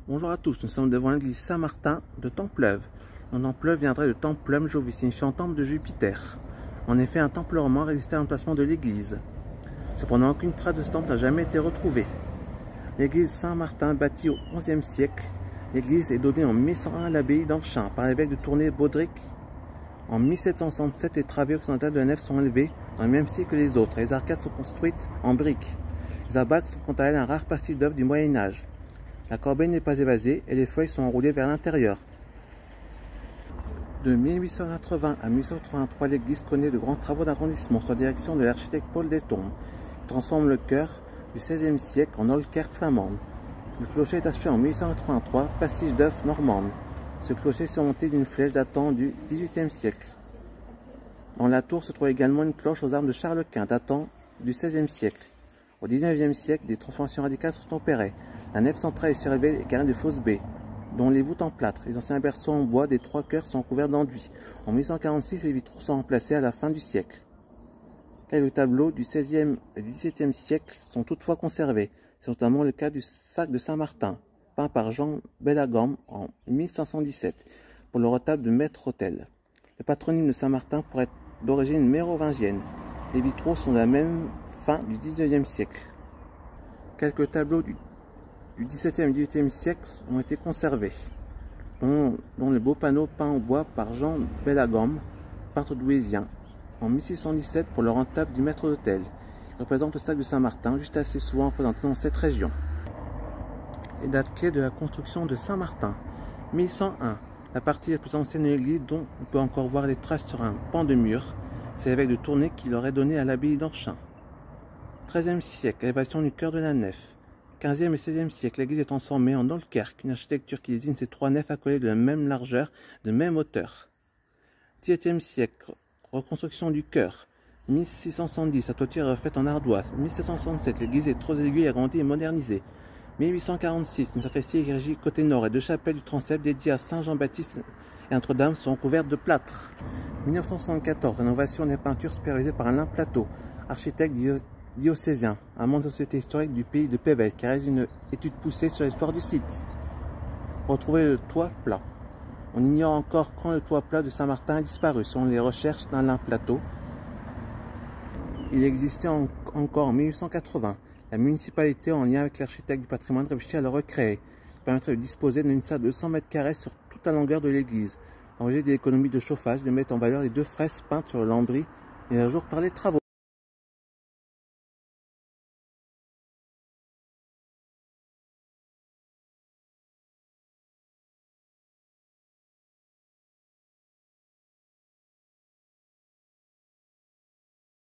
Bonjour à tous, nous sommes devant l'église Saint-Martin de Templeuve. Le nom Templeuve viendrait de Templum Jovis, signifiant temple de Jupiter. En effet, un temple romain résistait à l'emplacement de l'église. Cependant, aucune trace de ce temple n'a jamais été retrouvée. L'église Saint-Martin, bâtie au XIe siècle, l'église est donnée en 1101 à l'abbaye d'Anchin par l'évêque de Tournai-Baudric. En 1767, les travées occidentales de la nef sont élevées dans le même style que les autres. Les arcades sont construites en briques. Les abacs sont quant à elles un rare parti d'œuvre du Moyen-Âge. La corbeille n'est pas évasée et les feuilles sont enroulées vers l'intérieur. De 1880 à 1883, l'église connaît de grands travaux d'agrandissement sous la direction de l'architecte Paul Destombes, qui transforme le chœur du XVIe siècle en aule-kerk flamande. Le clocher est achevé en 1883, pastiche d'œuvre normande. Ce clocher est surmonté d'une flèche datant du XVIIIe siècle. Dans la tour se trouve également une cloche aux armes de Charles Quint datant du XVIe siècle. Au XIXe siècle, des transformations radicales sont opérées. La nef centrale est surélevée et garnie de fausses baies, dont les voûtes en plâtre. Les anciens berceaux en bois des trois chœurs sont couverts d'enduit. En 1846, les vitraux sont remplacés à la fin du siècle. Quelques tableaux du XVIe et du XVIIe siècle sont toutefois conservés. C'est notamment le cas du sac de Saint-Martin, peint par Jean Bellegambe en 1517, pour le retable de Maître-Autel. Le patronyme de Saint-Martin pourrait être d'origine mérovingienne. Les vitraux sont de la même fin du XIXe siècle. Quelques tableaux du XVIIe et XVIIIe siècle ont été conservés, dont le beau panneau peint en bois par Jean Bellegambe, peintre douaisien, en 1617 pour le retable du maître d'hôtel. Il représente le sac de Saint-Martin, juste assez souvent représenté dans cette région. Les dates clés de la construction de Saint-Martin. 1101, la partie la plus ancienne de l'église dont on peut encore voir les traces sur un pan de mur. C'est l'évêque de Tournai qui l'aurait donné à l'abbaye d'Anchin. 13e siècle, élévation du chœur de la nef. 15e et 16e siècle, l'église est transformée en aule-kerk, une architecture qui désigne ces trois nefs accolées de la même largeur, de même hauteur. 17e siècle, reconstruction du chœur. 1670, la toiture est refaite en ardoise. 1767, l'église est trop aiguë, agrandie et modernisée. 1846, une sacristie érigée côté nord et deux chapelles du transept dédiées à Saint Jean-Baptiste et Notre-Dame sont couvertes de plâtre. 1974, rénovation des peintures supervisée par Alain Plateau, architecte diocésain, un membre de la société historique du pays de Pével, qui réalise une étude poussée sur l'histoire du site. Retrouver le toit plat. On ignore encore quand le toit plat de Saint-Martin a disparu, selon les recherches d'Alain Plateau. Il existait encore en 1880. La municipalité, en lien avec l'architecte du patrimoine, réfléchit à le recréer. Il permettrait de disposer d'une salle de 200 mètres carrés sur toute la longueur de l'église, d'envisager des économies de chauffage, de mettre en valeur les deux fresques peintes sur le lambris et à jour par les travaux.